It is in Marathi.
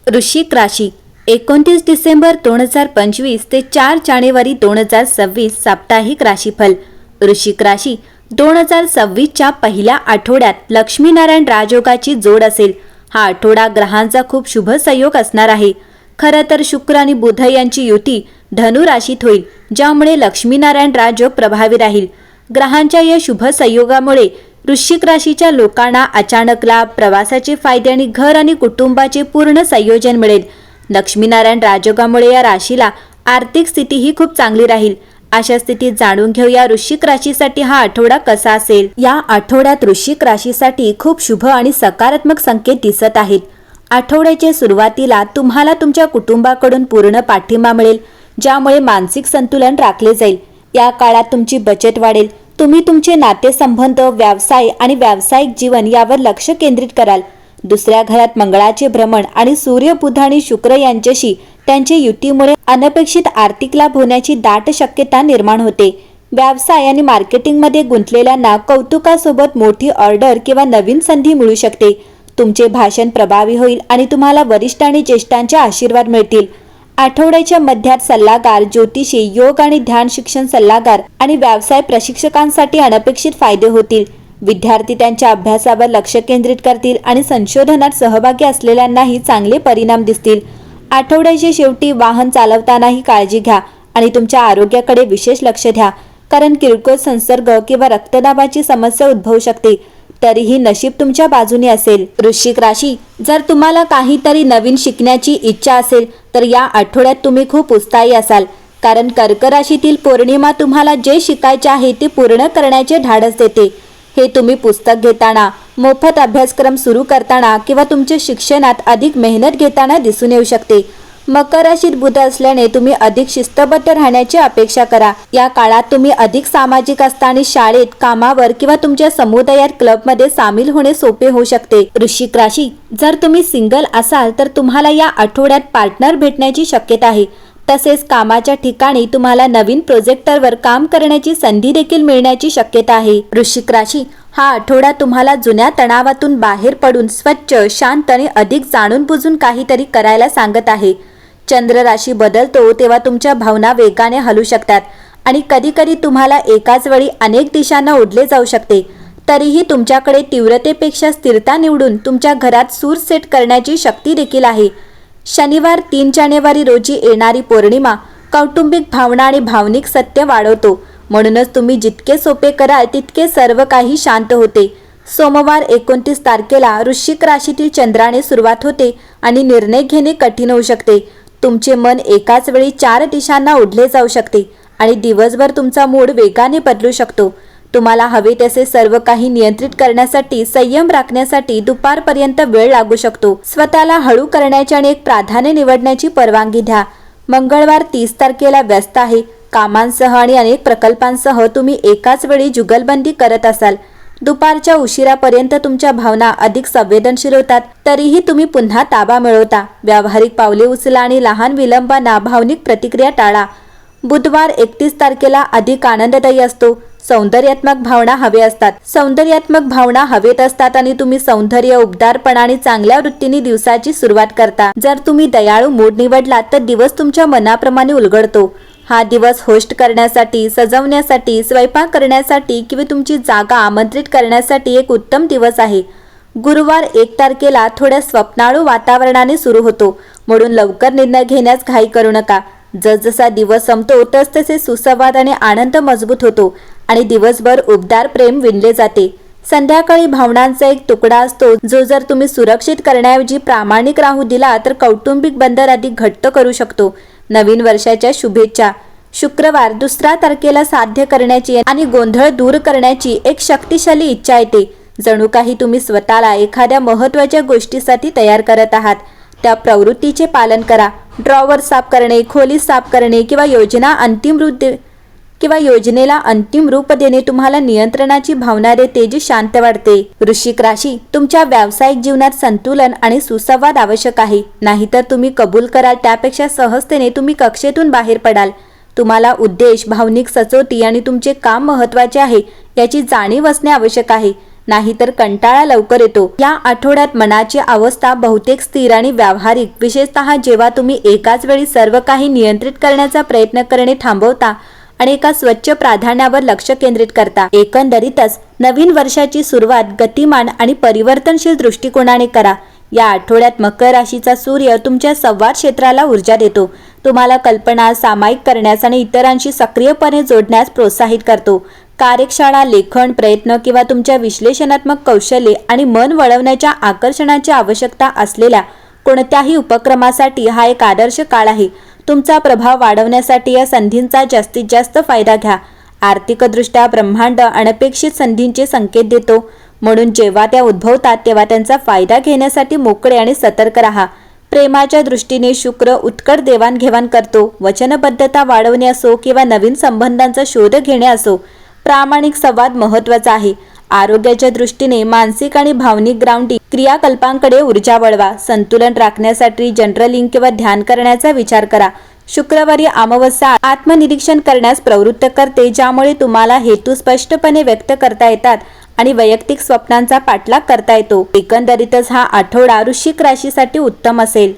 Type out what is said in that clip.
वृश्चिक राशी 29 डिसेंबर 2025 ते 4 जानेवारी 2026 साप्ताहिक राशीफल। वृश्चिक राशी 2026च्या पहिल्या आठवड्यात लक्ष्मीनारायण राजयोगाची जोड असेल। हा आठवडा ग्रहांचा खूप शुभ संयोग असणार आहे। खरं तर शुक्र आणि बुध यांची युती धनु राशीत होईल, ज्यामुळे लक्ष्मीनारायण राजयोग प्रभावी राहील। ग्रहांच्या या शुभ संयोगामुळे वृश्चिक राशीच्या लोकांना अचानक लाभ, प्रवासाचे फायदे आणि घर आणि कुटुंबाचे पूर्ण संयोजन मिळेल। लक्ष्मीनारायण राजयोगामुळे या राशीला आर्थिक स्थितीही खूप चांगली राहील। अशा स्थितीत जाणून घेऊया वृश्चिक राशीसाठी हा आठवडा कसा असेल। या आठवड्यात वृश्चिक राशीसाठी खूप शुभ आणि सकारात्मक संकेत दिसत आहेत। आठवड्याच्या सुरुवातीला तुम्हाला तुमच्या कुटुंबाकडून पूर्ण पाठिंबा मिळेल, ज्यामुळे मानसिक संतुलन राखले जाईल। या काळात तुमची बचत वाढेल। तुम्ही तुमचे नातेसंबंध, व्यवसाय आणि व्यावसायिक जीवन यावर लक्ष केंद्रित कराल। दुसऱ्या घरात मंगळाचे भ्रमण आणि सूर्य, बुध आणि शुक्र यांच्याशी त्यांच्या युतीमुळे अनपेक्षित आर्थिक लाभ होण्याची दाट शक्यता निर्माण होते। व्यवसाय आणि मार्केटिंगमध्ये गुंतलेल्यांना कौतुकासोबत मोठी ऑर्डर किंवा नवीन संधी मिळू शकते। तुमचे भाषण प्रभावी होईल आणि तुम्हाला वरिष्ठ आणि ज्येष्ठांचे आशीर्वाद मिळतील। आठवड्याच्या मध्यात सल्लागार, ज्योतिषी, योग आणि ध्यान शिक्षण सल्लागार आणि व्यवसाय प्रशिक्षकांसाठी अनपेक्षित फायदे होतील। विद्यार्थी त्यांच्या अभ्यासावर लक्ष केंद्रित करतील आणि संशोधनात सहभागी असलेल्यांनाही चांगले परिणाम दिसतील। आठवड्याच्या शेवटी वाहन चालवतानाही काळजी घ्या आणि तुमच्या आरोग्याकडे विशेष लक्ष द्या, कारण किरकोळ संसर्ग किंवा रक्तदाबाची समस्या उद्भवू शकते। तरीही नशीब तुमच्या बाजूने असेल। वृश्चिक राशी, जर तुम्हाला काहीतरी नवीन शिकण्याची इच्छा असेल तर या आठवड्यात तुम्ही खूप उत्साही असाल, कारण कर्क राशीतील पौर्णिमा तुम्हाला जे शिकायचे आहे ते पूर्ण करण्याचे धाडस देते। हे तुम्ही पुस्तक घेताना, मोफत अभ्यासक्रम सुरू करताना किंवा तुमच्या शिक्षणात अधिक मेहनत घेताना दिसून येऊ शकते। मकर राशीत बुध असल्याने तुम्ही अधिक शिस्तबद्ध राहण्याची अपेक्षा करा। या काळात तुम्ही अधिक सामाजिक असता आणि शाळेत, कामावर किंवा तुमच्या समुदायात क्लबमध्ये सामील होणे सोपे होऊ शकते। वृश्चिक राशी, जर तुम्ही सिंगल असाल तर तुम्हाला या आठवड्यात पार्टनर भेटण्याची शक्यता आहे। तसेच कामाच्या ठिकाणी तुम्हाला नवीन प्रोजेक्टवर काम करण्याची संधी देखील मिळण्याची शक्यता आहे। वृश्चिक राशी, हा आठवडा तुम्हाला जुन्या तणावातून बाहेर पडून स्वच्छ, शांत आणि अधिक जाणून बुजून काहीतरी करायला सांगत आहे। चंद्र राशी बदलतो तेव्हा तुमच्या भावना वेगाने हलू शकतात आणि कधीकधी तुम्हाला एकाच वेळी अनेक दिशांना ओढले जाऊ शकते। तरीही तुमच्याकडे तीव्रतेपेक्षा स्थिरता निवडून तुमच्या घरात सूर सेट करण्याची शक्ती देखील आहे। शनिवार 3 जानेवारी रोजी येणारी पौर्णिमा कौटुंबिक भावना आणि भावनिक सत्य वाढवतो, म्हणूनच तुम्ही जितके सोपे कराल तितके सर्व काही शांत होते। सोमवार 29 तारखेला वृश्चिक राशीतील चंद्राने सुरुवात होते आणि निर्णय घेणे कठीण होऊ शकते। तुमचे मन एकाच वेळी 4 दिशांना ओढले जाऊ शकते आणि दिवसभर तुमचा मूड वेगाने बदलू शकतो। तुम्हाला हवे तसे सर्व काही नियंत्रित करण्यासाठी, संयम राखण्यासाठी दुपारपर्यंत वेळ लागू शकतो। स्वतःला हळू करण्याची आणि एक प्राधान्य निवडण्याची परवानगी द्या। मंगळवार 30 तारखेला व्यस्त आहे। कामांसह आणि अनेक प्रकल्पांसह तुम्ही एकाच वेळी जुगलबंदी करत असाल। दुपारच्या उशिरापर्यंत तुमच्या भावना अधिक संवेदनशील होतात, तरीही तुम्ही पुन्हा ताबा मिळवता। व्यावहारिक पावले उचला आणि लहान विलंबांना भावनिक प्रतिक्रिया टाळा। बुधवार 31 तारखेला अधिक आनंददायी असतो। सौंदर्यात्मक भावना हवेत असतात आणि तुम्ही सौंदर्य, उबदारपणा आणि चांगल्या वृत्तीने दिवसाची सुरुवात करता। जर तुम्ही दयाळू मूड निवडला तर दिवस तुमच्या मनाप्रमाणे उलगडतो। हा दिवस होस्ट करण्यासाठी, सजवण्यासाठी, स्वयंपाक करण्यासाठी किंवा तुमची जागा आमंत्रित करण्यासाठी एक उत्तम दिवस आहे। गुरुवार 1 तारखेला थोड्या स्वप्नाळू वातावरणाने सुरू होतो, म्हणून लवकर निर्णय घेण्यास घाई करू नका। जसजसा दिवस संपतो तसतसे सुसंवाद आणि आनंद मजबूत होतो आणि दिवसभर उबदार प्रेम विणले जाते। संध्याकाळी भावनांचा एक तुकडा असतो जो जर तुम्ही सुरक्षित करण्याऐवजी प्रामाणिक राहू दिला तर कौटुंबिक बंधन अधिक घट्ट करू शकतो। नवीन वर्षाच्या शुभेच्छा। शुक्रवार 2 तारखेला साध्य करण्याची आणि गोंधळ दूर करण्याची एक शक्तिशाली इच्छा येते। जणू काही तुम्ही स्वतःला एखाद्या महत्त्वाच्या गोष्टीसाठी तयार करत आहात। त्या प्रवृत्तीचे पालन करा। ड्रॉवर साफ करणे, खोली साफ करणे किंवा योजनेला अंतिम रूप देणे तुम्हाला नियंत्रणाची भावना देते, जी शांत वाढते। वृश्चिक राशी, तुमच्या व्यावसायिक जीवनात संतुलन आणि सुसंवाद आवश्यक आहे, नाहीतर तुम्ही कबूल कराल त्यापेक्षा सहजतेने तुम्ही कक्षेतून बाहेर पडाल। तुम्हाला उद्देश, भावनिक सचोटी आणि तुमचे काम महत्त्वाचे आहे याची जाणीव असणे आवश्यक आहे, नाहीतर कंटाळा लवकर येतो। या आठवड्यात मनाची अवस्था बहुतेक स्थिर आणि व्यावहारिक, विशेषतः जेव्हा तुम्ही एकाच वेळी सर्व काही नियंत्रित करण्याचा प्रयत्न करणे थांबवता आणि एका स्वच्छ प्राधान्यावर लक्ष केंद्रित करता। एकंदरीतच नवीन वर्षाची सुरुवात गतिमान आणि परिवर्तनशील दृष्टिकोनाने करा। या आठवड्यात मकर राशीचा सूर्य तुमच्या संवाद क्षेत्राला ऊर्जा देतो, तुम्हाला कल्पना सामायिक करण्यास आणि इतरांशी सक्रियपणे जोडण्यास प्रोत्साहित करतो। कार्यशाळा, लेखन, प्रयत्न किंवा तुमच्या विश्लेषणात्मक कौशल्ये आणि मन वळवण्याच्या आकर्षणाची आवश्यकता असलेल्या कोणत्याही उपक्रमासाठी हा एक आदर्श काळ आहे। तुमचा प्रभाव वाढवण्यासाठी या संधींचा जास्तीत जास्त फायदा घ्या। आर्थिकदृष्ट्या ब्रह्मांड अनपेक्षित संधींचे संकेत देतो, म्हणून जेव्हा त्या उद्भवतात तेव्हा त्यांचा फायदा घेण्यासाठी मोकळे आणि सतर्क राहा। प्रेमाच्या दृष्टीने शुक्र उत्कट देवाणघेवाण करतो। वचनबद्धता वाढवणे असो किंवा नवीन संबंधांचा शोध घेणे असो, प्रामाणिक संवाद महत्त्वाचा आहे। आरोग्याच्या दृष्टीने मानसिक आणि भावनिक ग्राउंडिंग क्रियाकल्पांकडे ऊर्जा वळवा। संतुलन राखण्यासाठी जर्नलिंग किंवा ध्यान करण्याचा विचार करा। शुक्रवारी अमावस्या आत्मनिरीक्षण करण्यास प्रवृत्त करते, ज्यामुळे तुम्हाला हेतू स्पष्टपणे व्यक्त करता येतात आणि वैयक्तिक स्वप्नांचा पाठलाग करता येतो। एकंदरीतच हा आठवडा वृश्चिक राशीसाठी उत्तम असेल।